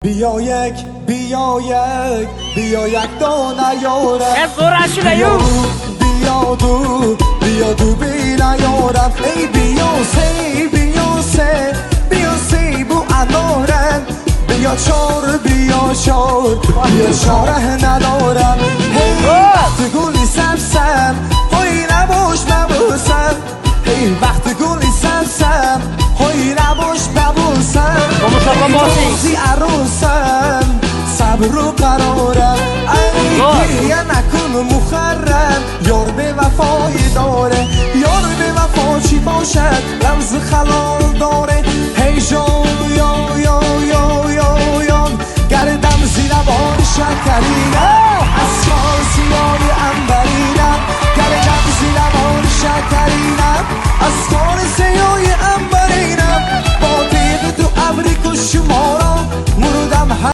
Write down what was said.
بیا یک دانه یارم بیا دو بی نیارم ای بیاسه بو انارم بیا چار بیا شاره ندارم هی وقت گلی سبسم هایی نباش ببوسم هی وقت گلی سبسم هایی نباش ببوسم روزی عروسم صبر و قرارم ای نکن مخرم یار به وفای داره یار به وفا چی باشد رمز خلال داره